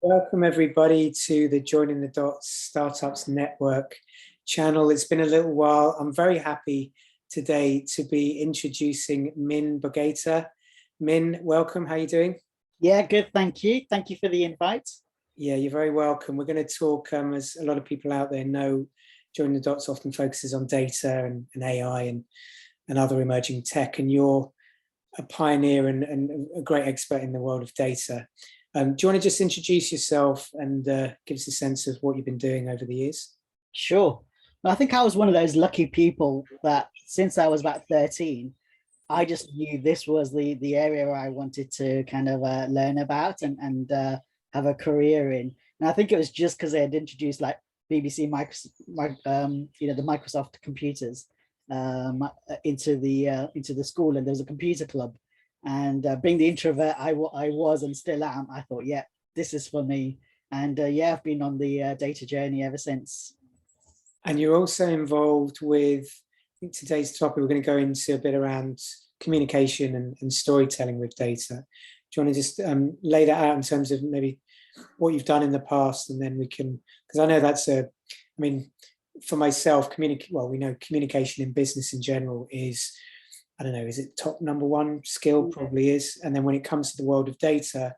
Welcome everybody to the Joining the Dots Startups Network channel. It's been a little while. I'm very happy today to be introducing Min Bhogaita. Min, welcome. How are you doing? Yeah, good. Thank you. Thank you for the invite. Yeah, you're very welcome. We're going to talk, as a lot of people out there know, Joining the Dots often focuses on data and AI and other emerging tech, and you're a pioneer and a great expert in the world of data. Do you want to just introduce yourself and give us a sense of what you've been doing over the years? Sure. Well, I think I was one of those lucky people that since I was about 13, I just knew this was the area where I wanted to kind of learn about and have a career in. And I think it was just because they had introduced like BBC, the Microsoft computers into the school, and there was a computer club. And being the introvert I was and still am, I thought, yeah, this is for me. And yeah, I've been on the data journey ever since. And you're also involved with, I think today's topic, we're going to go into a bit around communication and storytelling with data. Do you want to just lay that out in terms of maybe what you've done in the past, and then we can, because I know that's for myself, we know communication in business in general is, I don't know, is it top number one skill? Probably is. And then when it comes to the world of data,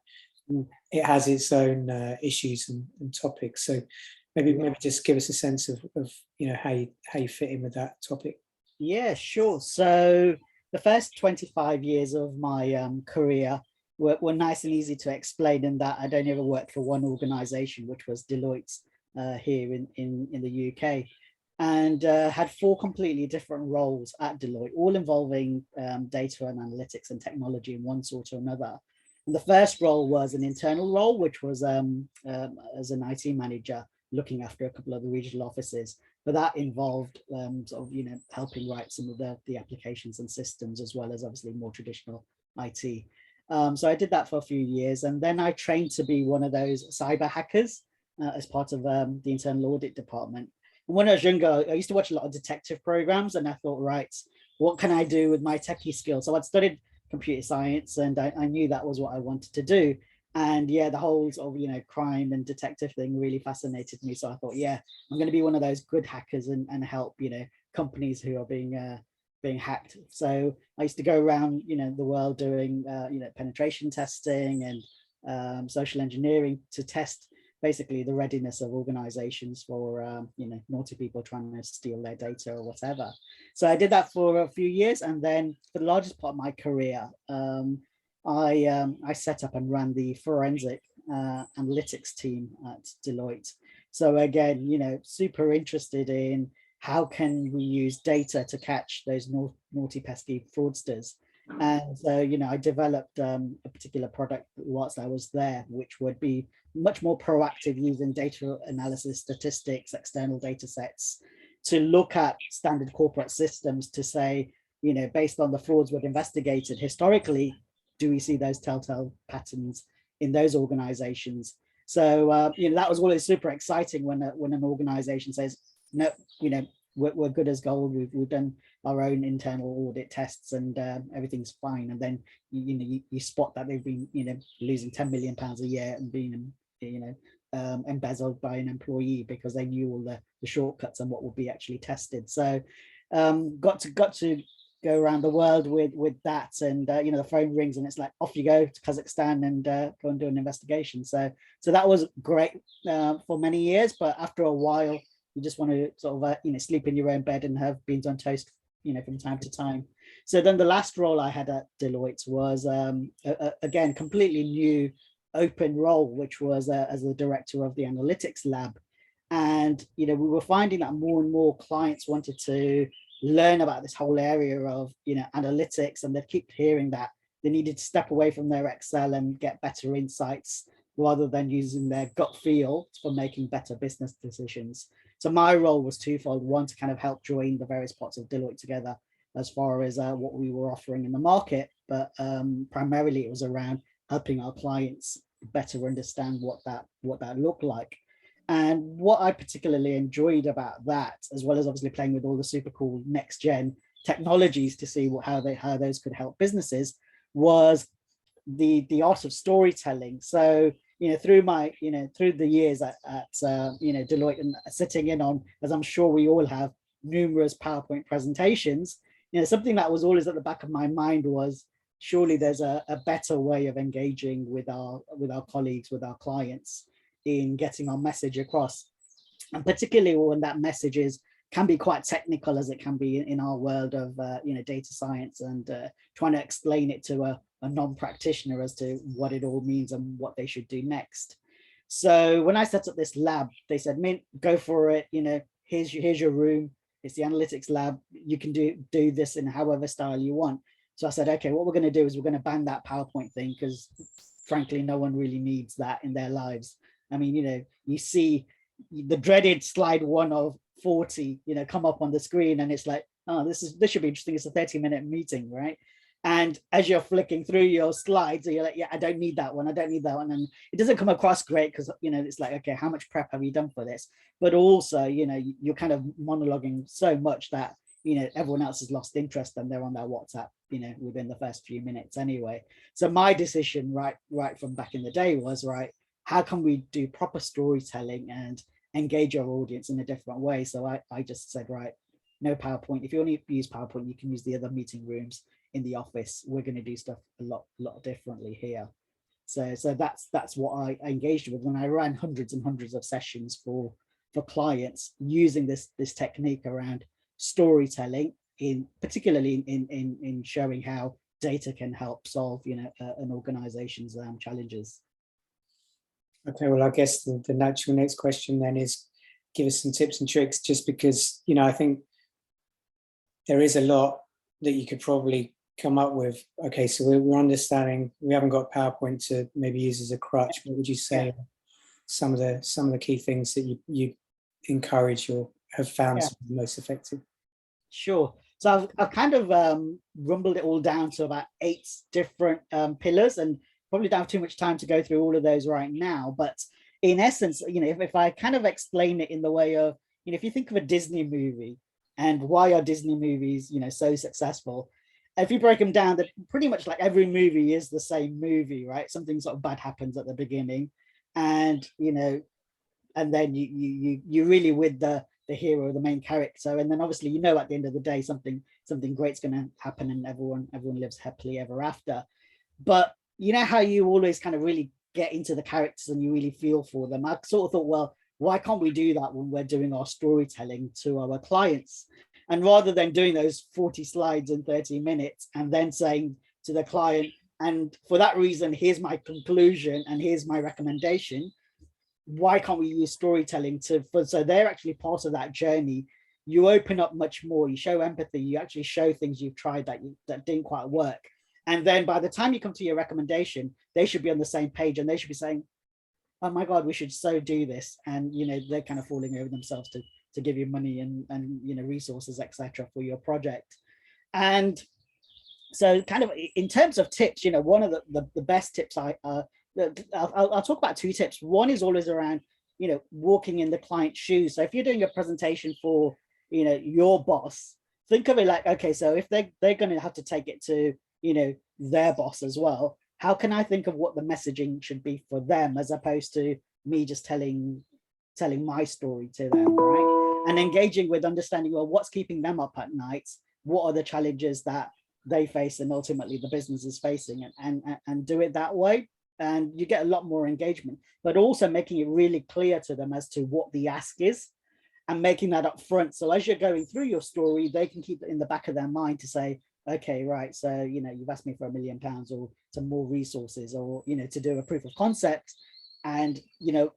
it has its own issues and topics. So maybe just give us a sense of how you fit in with that topic. Yeah, sure. So the first 25 years of my career were nice and easy to explain, in that I'd only ever worked for one organization, which was Deloitte here in the UK. And had four completely different roles at Deloitte, all involving data and analytics and technology in one sort or another. And the first role was an internal role, which was as an IT manager, looking after a couple of the regional offices. But that involved helping write some of the applications and systems, as well as obviously more traditional IT. So I did that for a few years, and then I trained to be one of those cyber hackers as part of the internal audit department. When I was younger, I used to watch a lot of detective programs, and I thought, right, what can I do with my techie skills? So I'd studied computer science, and I knew that was what I wanted to do. And yeah, the whole sort of, crime and detective thing really fascinated me. So I thought, yeah, I'm going to be one of those good hackers and help, companies who are being hacked. So I used to go around, the world doing, penetration testing and social engineering to test basically the readiness of organizations for naughty people trying to steal their data or whatever. So I did that for a few years, and then for the largest part of my career, I set up and ran the forensic analytics team at Deloitte. So again, super interested in how can we use data to catch those naughty pesky fraudsters. And so, I developed a particular product whilst I was there, which would be much more proactive, using data analysis, statistics, external data sets to look at standard corporate systems to say, based on the frauds we've investigated historically, do we see those telltale patterns in those organizations? So, that was always super exciting when an organization says, no, we're good as gold. We've done our own internal audit tests and everything's fine. And then you spot that they've been losing £10 million a year and being embezzled by an employee because they knew all the shortcuts and what would be actually tested. So got to go around the world with that, and the phone rings and it's like, off you go to Kazakhstan and go and do an investigation. So that was great for many years, but after a while you just want to sort of sleep in your own bed and have beans on toast from time to time. So then the last role I had at Deloitte was again completely new open role, which was as the director of the Analytics Lab. And we were finding that more and more clients wanted to learn about this whole area of analytics, and they keep hearing that they needed to step away from their Excel and get better insights rather than using their gut feel for making better business decisions. So my role was twofold: one, to kind of help join the various parts of Deloitte together as far as what we were offering in the market, but primarily it was around helping our clients better understand what that looked like. And what I particularly enjoyed about that, as well as obviously playing with all the super cool next gen technologies to see how those could help businesses, was the art of storytelling. So through my, through the years at Deloitte, and sitting in on, as I'm sure we all have, numerous PowerPoint presentations, something that was always at the back of my mind was, surely there's a better way of engaging with our colleagues, with our clients, in getting our message across. And particularly when that message can be quite technical, as it can be in our world of data science, and trying to explain it to a non-practitioner as to what it all means and what they should do next. So when I set up this lab, they said, Mint, go for it. Here's your room. It's the analytics lab. You can do this in however style you want. So I said, okay, what we're going to do is we're going to ban that PowerPoint thing, because frankly, no one really needs that in their lives. I mean, you see the dreaded slide 1 of 40, come up on the screen, and it's like, oh, this should be interesting. It's a 30-minute meeting, right? And as you're flicking through your slides, you're like, yeah, I don't need that one. I don't need that one. And it doesn't come across great, because, it's like, okay, how much prep have you done for this? But also, you're kind of monologuing so much that, everyone else has lost interest, and they're on their WhatsApp, within the first few minutes anyway. So my decision right from back in the day was, right, how can we do proper storytelling and engage our audience in a different way? So I just said, right, no PowerPoint. If you only use PowerPoint, you can use the other meeting rooms in the office. We're going to do stuff a lot differently here. So that's what I engaged with when I ran hundreds and hundreds of sessions for clients, using this technique around storytelling, particularly in showing how data can help solve an organization's challenges. Okay, well, I guess the natural next question then is, give us some tips and tricks, just because I think there is a lot that you could probably come up with. Okay, so we're understanding we haven't got PowerPoint to maybe use as a crutch. What would you say are some of the key things that you encourage or have found to be most effective? Sure. So I've kind of rumbled it all down to about 8 different pillars, and probably don't have too much time to go through all of those right now. But in essence, if I kind of explain it in the way of, if you think of a Disney movie and why are Disney movies, so successful, if you break them down, that pretty much like every movie is the same movie, right? Something sort of bad happens at the beginning, and and then you really with the hero, the main character, and then obviously at the end of the day something great's going to happen, and everyone lives happily ever after. But how you always kind of really get into the characters and you really feel for them. I sort of thought, well, why can't we do that when we're doing our storytelling to our clients? And rather than doing those 40 slides in 30 minutes and then saying to the client, and for that reason, here's my conclusion and here's my recommendation, why can't we use storytelling so they're actually part of that journey? You open up much more, you show empathy, you actually show things you've tried that didn't quite work. And then by the time you come to your recommendation, they should be on the same page, and they should be saying, oh my God, we should so do this. And, they're kind of falling over themselves to give you money and resources, etc. for your project. And so kind of in terms of tips, one of the best tips I'll talk about 2 tips. One is always around, walking in the client's shoes. So if you're doing a presentation for, your boss, think of it like, okay, so if they're going to have to take it to, their boss as well, how can I think of what the messaging should be for them, as opposed to me just telling my story to them, right? And engaging with understanding, well, what's keeping them up at night? What are the challenges that they face and ultimately the business is facing, and do it that way. And you get a lot more engagement, but also making it really clear to them as to what the ask is, and making that up front. So as you're going through your story, they can keep it in the back of their mind to say, okay, right, so, you've asked me for £1 million or some more resources, or, to do a proof of concept. And,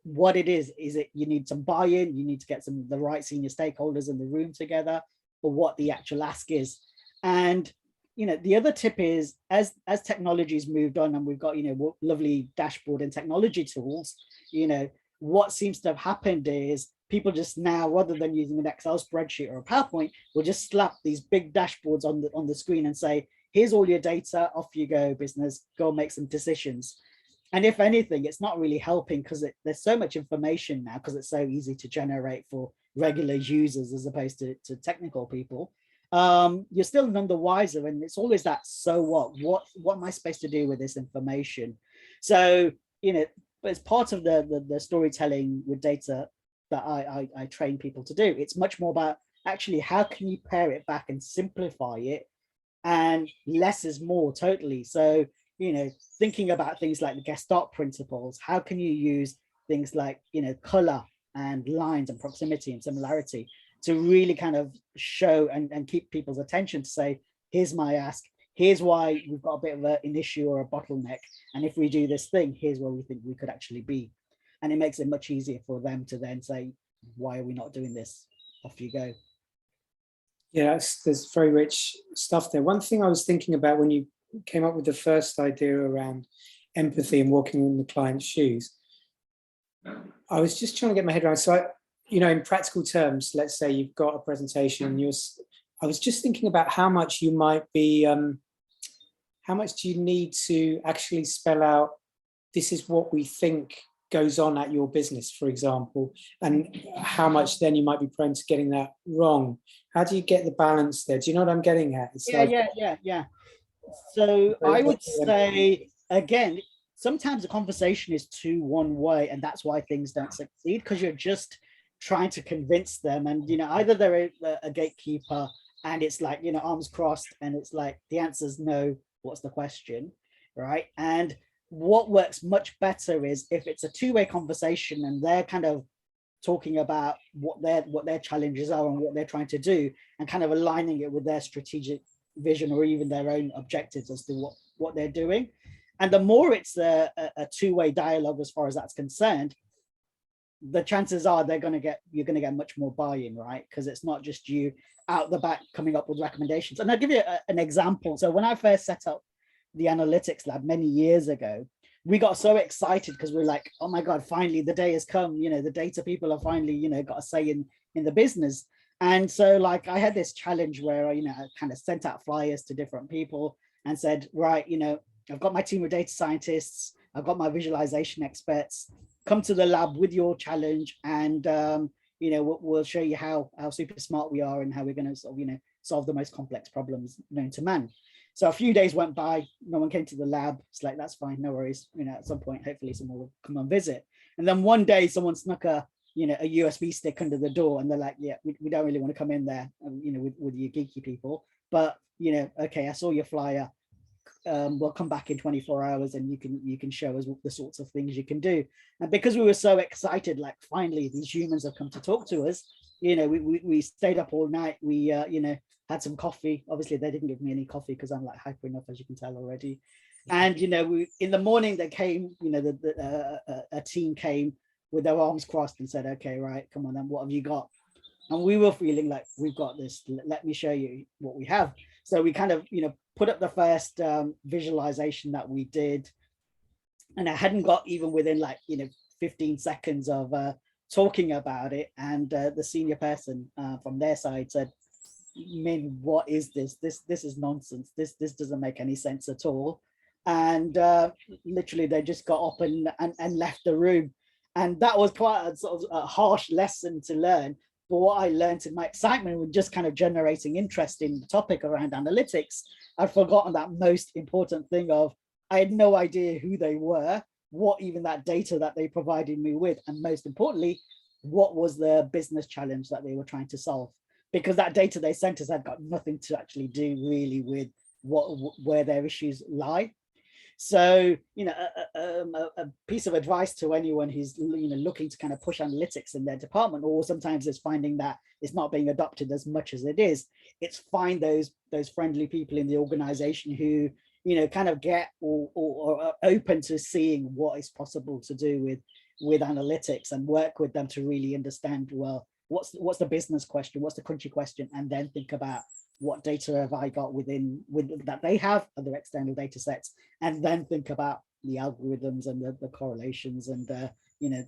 what it is it you need some buy-in, you need to get the right senior stakeholders in the room together for what the actual ask is. And, the other tip is, as technology's moved on and we've got, lovely dashboard and technology tools, what seems to have happened is people just now, rather than using an Excel spreadsheet or a PowerPoint, will just slap these big dashboards on the screen and say, here's all your data, off you go, business, go make some decisions. And if anything, it's not really helping, because there's so much information now, because it's so easy to generate for regular users as opposed to technical people. You're still none the wiser, and it's always that, so what am I supposed to do with this information? So but it's part of the storytelling with data that I train people to do. It's much more about actually how can you pare it back and simplify it, and less is more totally. So, you know, thinking about things like the Gestalt principles, how can you use things like, you know, color and lines and proximity and similarity to really kind of show and keep people's attention to say, here's my ask, here's why we've got a bit of an issue or a bottleneck. And if we do this thing, here's where we think we could actually be. And it makes it much easier for them to then say, why are we not doing this? Off you go. Yeah, there's very rich stuff there. One thing I was thinking about when you came up with the first idea around empathy and walking in the client's shoes, I was just trying to get my head around. So, you know, in practical terms, let's say you've got a presentation and I was just thinking about how much you might be, how much do you need to actually spell out, this is what we think goes on at your business, for example, and how much then you might be prone to getting that wrong. How do you get the balance there? Do you know what I'm getting at? It's Yeah. So I would say, again, sometimes the conversation is too one way, and that's why things don't succeed, because you're just trying to convince them. And, you know, either they're a gatekeeper and it's like, you know, arms crossed, and it's like, the answer's no, what's the question, right? And what works much better is if it's a two-way conversation and they're kind of talking about what their challenges are and what they're trying to do, and kind of aligning it with their strategic vision or even their own objectives as to what they're doing. And the more it's a two-way dialogue as far as that's concerned, the chances are you're going to get much more buy-in, right? Because it's not just you out the back coming up with recommendations. And I'll give you an example. So when I first set up the analytics lab many years ago, we got so excited because we're like, oh my God, finally the day has come, you know, the data people are finally, you know, got a say in the business. And so like I had this challenge where, you know, I kind of sent out flyers to different people and said, right, you know, I've got my team of data scientists, I've got my visualization experts, come to the lab with your challenge, and you know, we'll show you how super smart we are and how we're going to sort of, you know, solve the most complex problems known to man. So a few days went by, no one came to the lab. It's like, that's fine, no worries. You know, at some point, hopefully someone will come and visit. And then one day someone snuck a USB stick under the door, and they're like, yeah, we don't really want to come in there, you know, with you geeky people. But, you know, okay, I saw your flyer. We'll come back in 24 hours and you can show us the sorts of things you can do. And because we were so excited, like finally these humans have come to talk to us, you know, we stayed up all night. We, you know, had some coffee. Obviously they didn't give me any coffee because I'm like hyper enough, as you can tell already. And, you know, in the morning they came, you know, a team came with their arms crossed and said, okay, right, come on then, what have you got? And we were feeling like, we've got this, let me show you what we have. So we kind of, you know, put up the first visualization that we did. And I hadn't got even within like, you know, 15 seconds of talking about it. And the senior person from their side said, Min, what is this? This is nonsense. This doesn't make any sense at all. And literally they just got up and left the room. And that was quite a sort of a harsh lesson to learn. But what I learned in my excitement with just kind of generating interest in the topic around analytics, I'd forgotten that most important thing of, I had no idea who they were, what even that data that they provided me with, and most importantly, what was the business challenge that they were trying to solve. Because that data they sent us had got nothing to actually do really with where their issues lie. So, you know, a piece of advice to anyone who's, you know, looking to kind of push analytics in their department, or sometimes is finding that it's not being adopted as much as it is, it's find those friendly people in the organization who, you know, kind of get or are open to seeing what is possible to do with analytics, and work with them to really understand, well, what's the business question, what's the crunchy question, and then think about what data have I got with that they have, other external data sets, and then think about the algorithms and the correlations and you know,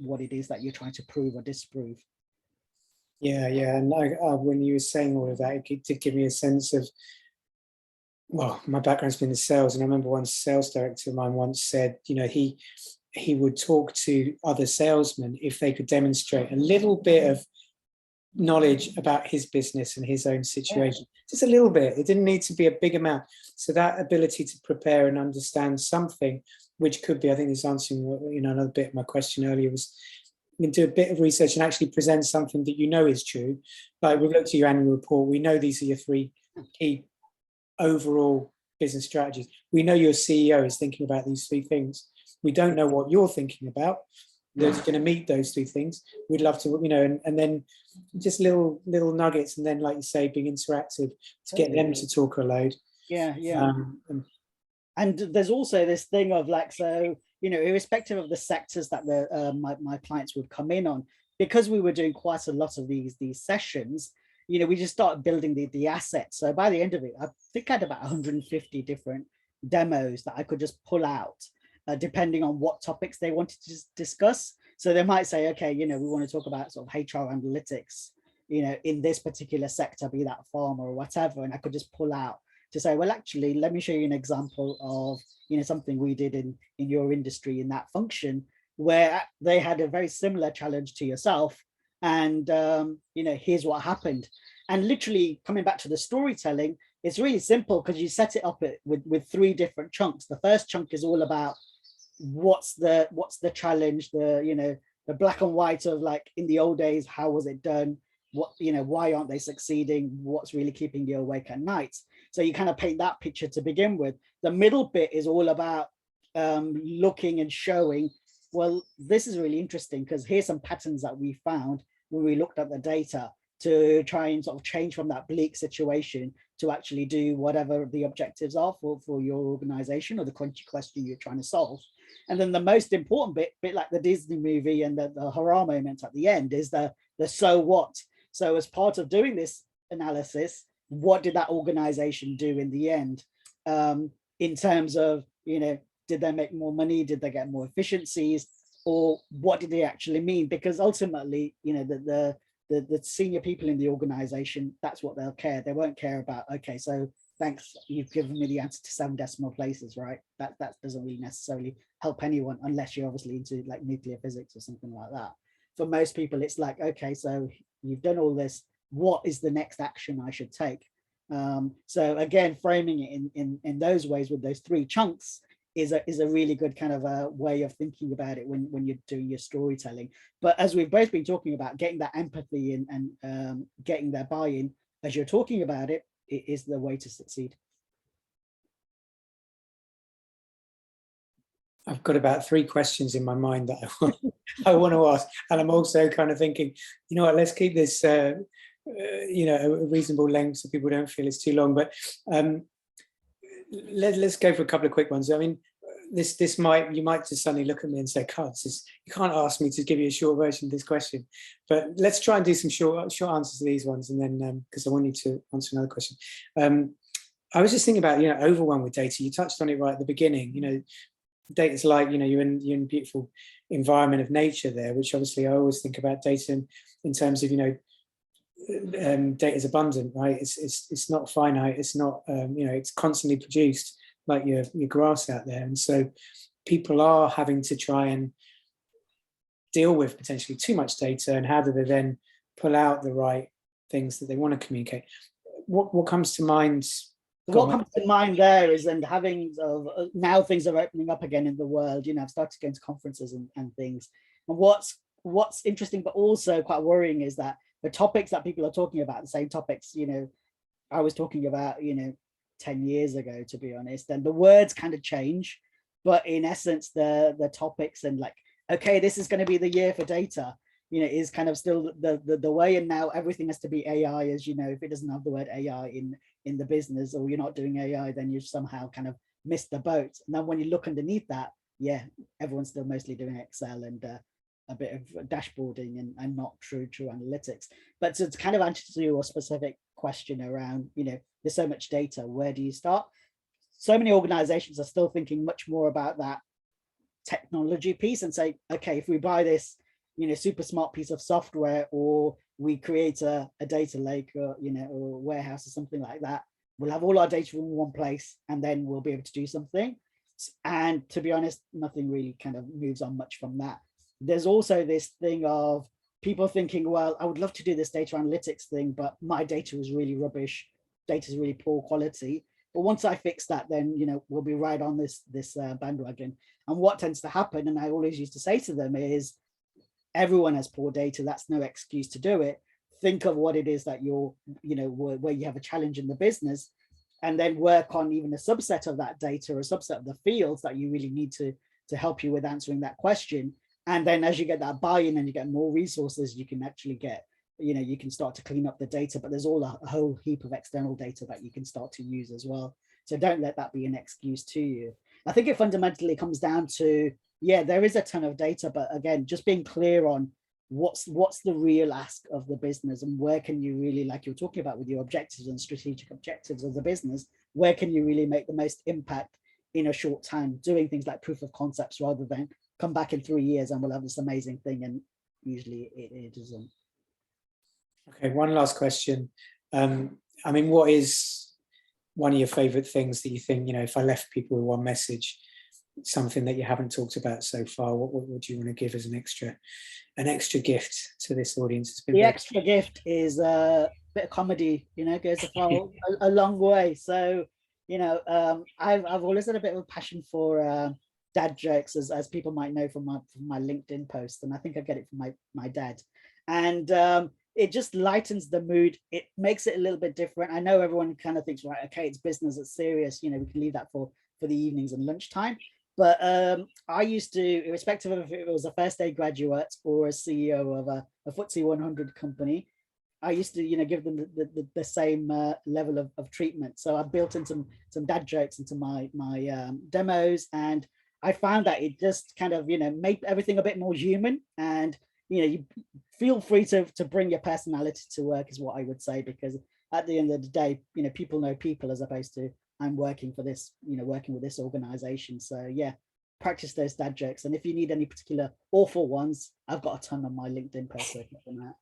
what it is that you're trying to prove or disprove. Yeah, and when you were saying all of that, it did give me a sense of, well, my background's been in sales, and I remember one sales director of mine once said, you know, he would talk to other salesmen if they could demonstrate a little bit of knowledge about his business and his own situation, just a little bit. It didn't need to be a big amount. So that ability to prepare and understand something which could be, I think, is answering another bit of my question earlier, was you can do a bit of research and actually present something that is true. Like we've looked at your annual report, we know these are your 3 key overall business strategies. We know your CEO is thinking about these 3 things. We don't know what you're thinking about that's going to meet those 2 things. We'd love to, and then just little nuggets, and then, like you say, being interactive to get them to talk a load. Yeah. And there's also this thing of like, so, irrespective of the sectors that my clients would come in on, because we were doing quite a lot of these sessions, we just started building the assets. So by the end of it, I think I had about 150 different demos that I could just pull out, depending on what topics they wanted to discuss. So they might say, okay, we want to talk about sort of HR analytics, in this particular sector, be that pharma or whatever. And I could just pull out to say, well, actually, let me show you an example of, something we did in your industry in that function, where they had a very similar challenge to yourself. And, here's what happened. And literally coming back to the storytelling, it's really simple because you set it up with 3 different chunks. The first chunk is all about what's the challenge, the black and white of, like, in the old days, how was it done? What, why aren't they succeeding? What's really keeping you awake at night? So you kind of paint that picture to begin with. The middle bit is all about looking and showing, well, this is really interesting because here's some patterns that we found when we looked at the data, to try and sort of change from that bleak situation to actually do whatever the objectives are for your organization or the question you're trying to solve. And then the most important bit like the Disney movie and the hurrah moment at the end, is the so what. So as part of doing this analysis, what did that organization do in the end, in terms of, did they make more money? Did they get more efficiencies? Or what did they actually mean? Because ultimately, the senior people in the organization, that's what they'll care. They won't care about, okay, so thanks, you've given me the answer to 7 decimal places, right? That doesn't really necessarily help anyone, unless you're obviously into like nuclear physics or something like that. For most people, it's like, okay, so you've done all this, what is the next action I should take? So again, framing it in those ways with those 3 chunks is a really good kind of a way of thinking about it when you're doing your storytelling. But as we've both been talking about, getting that empathy and getting their buy-in as you're talking about it is the way to succeed. I've got about 3 questions in my mind that I want to ask, and I'm also kind of thinking, what, let's keep this a reasonable length so people don't feel it's too long. But let's go for a couple of quick ones. I mean, you might just suddenly look at me and say, "God, you can't ask me to give you a short version of this question." But let's try and do some short answers to these ones, and then because I want you to answer another question. I was just thinking about overwhelm with data. You touched on it right at the beginning. Data's like you're in a beautiful environment of nature there, which obviously I always think about data in terms of data is abundant, right? It's not finite. It's not it's constantly produced, like your grass out there. And so people are having to try and deal with potentially too much data, and how do they then pull out the right things that they want to communicate? What comes to mind? What comes to mind there is, and having now things are opening up again in the world, I've started going to conferences and things. And what's interesting but also quite worrying is that the topics that people are talking about, the same topics, I was talking about, 10 years ago, to be honest, and the words kind of change, but in essence, the topics and like, okay, this is going to be the year for data, is kind of still the way. And now everything has to be AI, as if it doesn't have the word AI in the business, or you're not doing AI, then you've somehow kind of missed the boat. And then when you look underneath that, yeah, everyone's still mostly doing Excel and a bit of dashboarding and not true analytics. But to kind of answer your specific question around, there's so much data, where do you start? So many organizations are still thinking much more about that technology piece and say, okay, if we buy this, super smart piece of software, or we create a data lake, or or a warehouse or something like that, we'll have all our data in one place, and then we'll be able to do something. And to be honest, nothing really kind of moves on much from that. There's also this thing of people thinking, well, I would love to do this data analytics thing, but my data is really rubbish. Data is really poor quality. But once I fix that, then, you know, we'll be right on this bandwagon. And what tends to happen, and I always used to say to them, is everyone has poor data. That's no excuse to do it. Think of what it is that you're, you know, where you have a challenge in the business, and then work on even a subset of that data or a subset of the fields that you really need to help you with answering that question. And then as you get that buy-in and you get more resources, you can actually get, you know, you can start to clean up the data, but there's all a whole heap of external data that you can start to use as well. So don't let that be an excuse to you. I think it fundamentally comes down to, yeah, there is a ton of data, but again, just being clear on what's the real ask of the business, and where can you really, like you're talking about with your objectives and strategic objectives of the business, where can you really make the most impact in a short time, doing things like proof of concepts rather than come back in 3 years and we'll have this amazing thing, and usually it isn't. Okay, one last question. I mean, what is one of your favorite things that you think, you know, if I left people with one message, something that you haven't talked about so far, what would you want to give as an extra gift to this audience? It's been the extra gift is a bit of comedy, you know, goes a long way. So, you know, I've always had a bit of a passion for dad jokes, as people might know from my LinkedIn post, and I think I get it from my dad. And it just lightens the mood. It makes it a little bit different. I know everyone kind of thinks, right, okay, it's business, it's serious, you know, we can leave that for the evenings and lunchtime. But I used to, irrespective of if it was a first day graduate or a CEO of a FTSE 100 company, I used to, you know, give them the same level of treatment. So I built in some dad jokes into my demos, and I found that it just kind of, you know, made everything a bit more human. And, you know, you feel free to bring your personality to work, is what I would say, because at the end of the day, you know, people know people, as opposed to I'm working for this, you know, working with this organization. So yeah, practice those dad jokes. And if you need any particular awful ones, I've got a ton on my LinkedIn post. Well,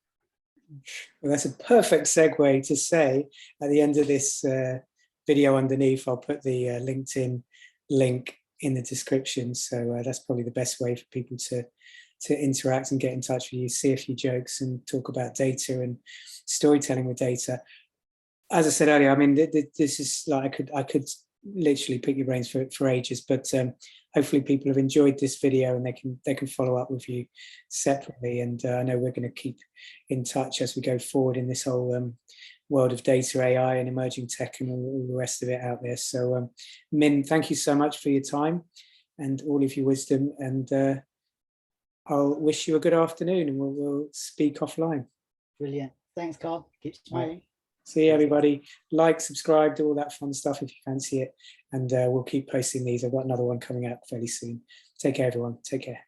that's a perfect segue to say at the end of this video underneath, I'll put the LinkedIn link in the description. So that's probably the best way for people to interact and get in touch with you, see a few jokes and talk about data and storytelling with data. As I said earlier, I mean, this is like, I could literally pick your brains for ages, but hopefully people have enjoyed this video and they can follow up with you separately. And I know we're going to keep in touch as we go forward in this whole world of data, AI and emerging tech and all the rest of it out there. So Min, thank you so much for your time and all of your wisdom, and I'll wish you a good afternoon, and we'll speak offline. Brilliant. Thanks, Carl. Keep smiling. Right. See you, everybody. Like, subscribe, do all that fun stuff if you fancy it. And we'll keep posting these. I've got another one coming out fairly soon. Take care, everyone. Take care.